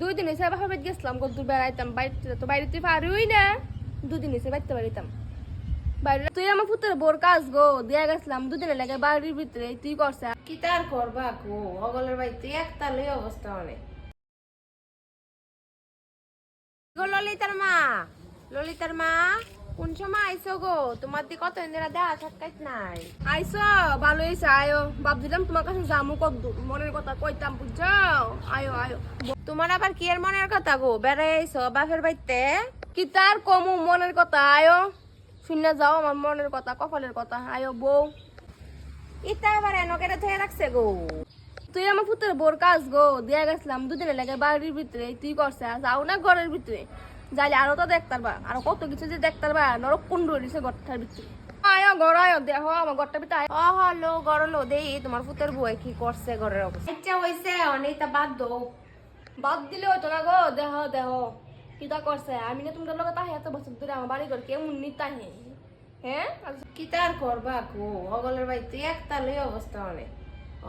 2 দিন হয়েছে বাপের বাড়ি গেছিলাম কদ্দুর বেড়াইতাম বাড়িতে তো বাড়িতে পারুই না 2 দিন হয়েছে বাড়িতে বাড়িতাম বাইরে তুই আমার পুত্রের বোর কাজ গো দিয়া গেছিলাম 2 দিনের লাগে বাড়ির ভিতরে তুই করছে কি তার করবা গো অগলের বাড়িতে একতালই অবস্থা অনেক গো ললিতার মা কোন সময় আইসো গো তোমার দি কত ইন্দিরা দেওয়া সাক্ষাৎ নাই আইসো ভালো হয়েছে আয়ো ভাব দিলাম তোমার কাছে যামু কদ্দুর মনের কথা কইতাম বুঝছো আয়ো আয়ো তোমার আবার কি এর মনের কথা গো বেড়াই আইসো বাপের বাড়িতে কি তার কমু মনের কথা আয়ো শুনে যাও আমার মনের কথা কপালের কথা আয়ো বউ ইতা আবার এনকেরে ধরে রাখছে গো তুই আমার পুত্রের বোর কাজ গো দিয়া গেছিলাম 2 দিনের লাগে বাড়ির ভিতরে তুই করছে যাও না ঘরের ভিতরে যাইলে আরো তো দেখতে পারবা আরো কত কিছু যে দেখতে পারবা নরক কুণ্ড হয়েছে ঘরটার ভিতরে আয়ো ঘর আয়ো দেহ আমার ঘরটার ভিতরে আয়ো ও হলো গরলো দেই তোমার পুতের বউয়ে কি করছে ঘরের অবস্থা আচ্ছা হইছে অনেকটা বাদ দো বাদ দিলে হইতো না গো দেহ দেহ কিতা করছে আমি না তোমাদের লগে তাহে এত বছর ধরে আমার বাড়ি ঘর কেমন নিতাহে হ্যাঁ কি তার করবা গো অগলের বাড়িতে একতালই অবস্থা অনেক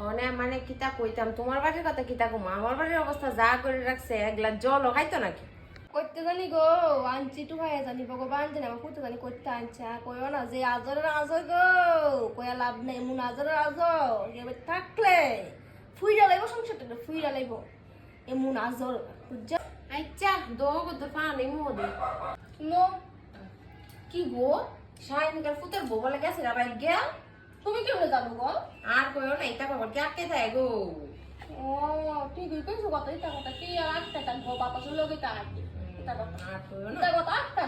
অনে মানে কিতা কইতাম তোমার বাড়ির কথা কিতা কম আমার বাড়ির অবস্থা যা করে রাখছে এক গ্লাস জলও খাইতো নাকি করতে জানি গো আনছি টু ভাইয়া জানি ভগবান জানি আমার করতে জানি করতে আনছা কইও না যে আজরের আজর গো কয়া লাভ নেই এমন আজরের আজর এবার থাকলে ফুইরা লাইব সংসারটা ফুইরা লাইব এমন আজর বুঝছো আচ্ছা দো গো তো পানি মোদে নো কি গো শাইনিকার পুতের বউ বলে গেছে রাবাই গিয়া তুমি কেমনে জানো গো আর কইও না এটা খবর কি আটকে থাকে গো ও ঠিকই কইছো কথা এটা কথা কি আর আটটা টানবো বাতাসের লগে তা আটকে এটা কথা আর কইও না এটা কথা আটটা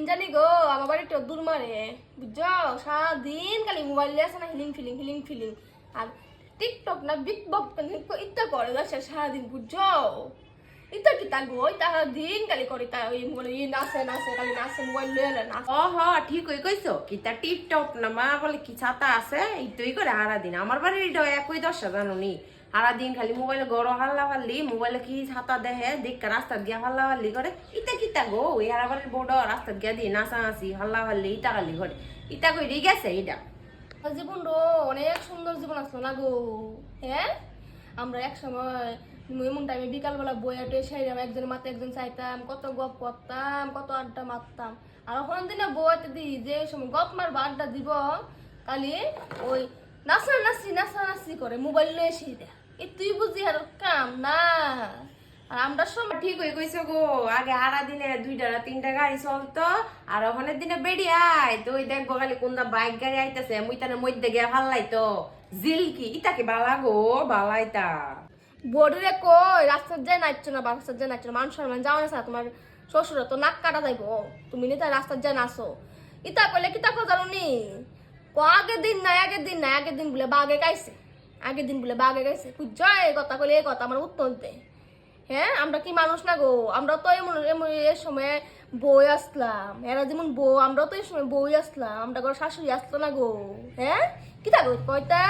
জানি গো আমার বাড়িতে দূর মারে বুঝছো সারাদিন খালি মোবাইল আছে না হিলিং ফিলিং আর টিকটক না বিগ বক ইত্যা করে যাচ্ছে সারাদিন বুঝছো ইত্যা কি তা গো ইত্যা দিন খালি করে তা ওই মোবাইল নাচে খালি নাচে মোবাইল লয়ে না ও হ ঠিক হই কইছো কি তা টিকটক না মা বলে কি ছাতা আছে এইটাই করে হারা দিন আমার বাড়ির এটা একই দশা জানো নি হারা দিন খালি মোবাইলে গরো হাল্লা হাল্লি মোবাইলে কি ছাতা দেহে দেখ রাস্তা গিয়া হাল্লা হাল্লি করে ইতা কিতা গো ওই হারা বাড়ির বড় রাস্তা গিয়া দিয়ে নাচানাচি হাল্লা হাল্লি ইটা খালি করে ইটা কই গেছে এটা জীবন অনেক সুন্দর জীবন আসলো না গো হ্যাঁ আমরা এক সময় এমন টাইমে বিকালবেলা বইয়া টুয়ে একজন মাথা একজন চাইতাম কত গপ করতাম কত আড্ডা মারতাম আর ওখান দিনে বইতে দিই যে সময় গপ মারবো আড্ডা দিব কালি ওই নাচি করে মোবাইল লয়ে এসে দেয় এ তুই বুঝি আর কাম না আর আমরা সময় ঠিক হয়ে কইছো গো আগে হারা দিনে 2টা 3টা গাড়ি চলতো আর ওখানের দিনে বেরিয়াই তো ওই দেখবো খালি কোনটা বাইক গাড়ি আইতাছে মুইতানের মধ্যে গিয়া ফাল্লাইতো জিলকি ইতাকে বালা গো বালাইতা বডিরে কই রাস্তার যায় নাচছো না রাস্তার যায় নাচছো না মানুষ সম্মান যাও না স্যার তোমার শ্বশুর তো নাক কাটা যাইব তুমি নি তাই রাস্তার যায় নাচো ইতা কইলে কিতা কো জানো নি আগের দিন বলে বাঘে গাইছে বুঝছো এই কথা কইলে এই কথা আমার উত্তর দে হ্যাঁ আমরা কি মানুষ না গো আমরা তো এমন এর সময় বই আসলাম এরা যেমন বউ আমরা তো এই সময় বই আসলাম আমরা ঘর শাশুড়ি আসতো না গো হ্যাঁ কিতা গো কয়টা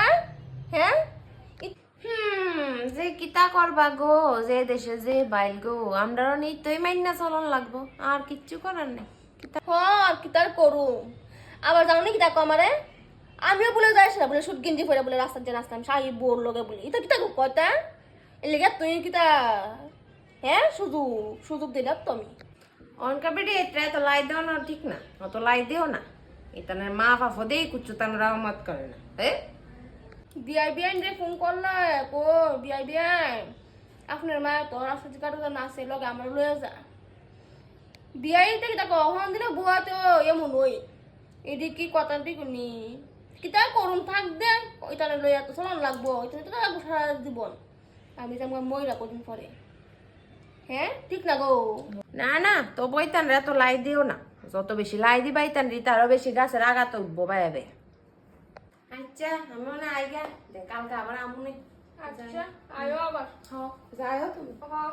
হ্যাঁ যে কিতা করবা গো যে দেশে যে বাইল গো আমরা নিত্যই মাইনা চলন লাগবো আর কিচ্ছু করার নেই আর কিতার করু আবার জানো নি কিতা আমারে আমিও বলে যাইস না বলে সুট গেঞ্জি পরে বলে রাস্তার যে রাস্তাম শাড়ি বোর লগে বলে এটা কিতা কয়টা এর লেগে তুই কিতা হ্যাঁ সুযোগ দিলাম তো আমি অনকা বেড়ে এটা তো লাই দেও না ঠিক না অত লাই দেও না এটা মা বাপা দেই কুচ্ছু তান রহমত করে না হ্যাঁ বিআই রে ফোন করলে কো বিআই আপনার মা তো রাস্তা কাটা না আছে লগে আমার লয়ে যা বিআইটা কিতা কখন দিনে বুয়াতে এমন ওই এদি কি কথা ঠিক নি কিতা করুন থাক দে ওইটা লইয়া তো চলন লাগবো ওইটা তো লাগবো সারা জীবন আমি তো আমার মইরা কদিন পরে হ্যাঁ ঠিক না গো না তো বইতান রে তো লাই দিও না যত বেশি লাই দিবাইতান রি তারও বেশি গাছের আগাতে উঠবো বাইবে আচ্ছা আমি মনে আইগা কালকে আবার আমুনি আচ্ছা আয়ো আবার যাও তুমি হ্যাঁ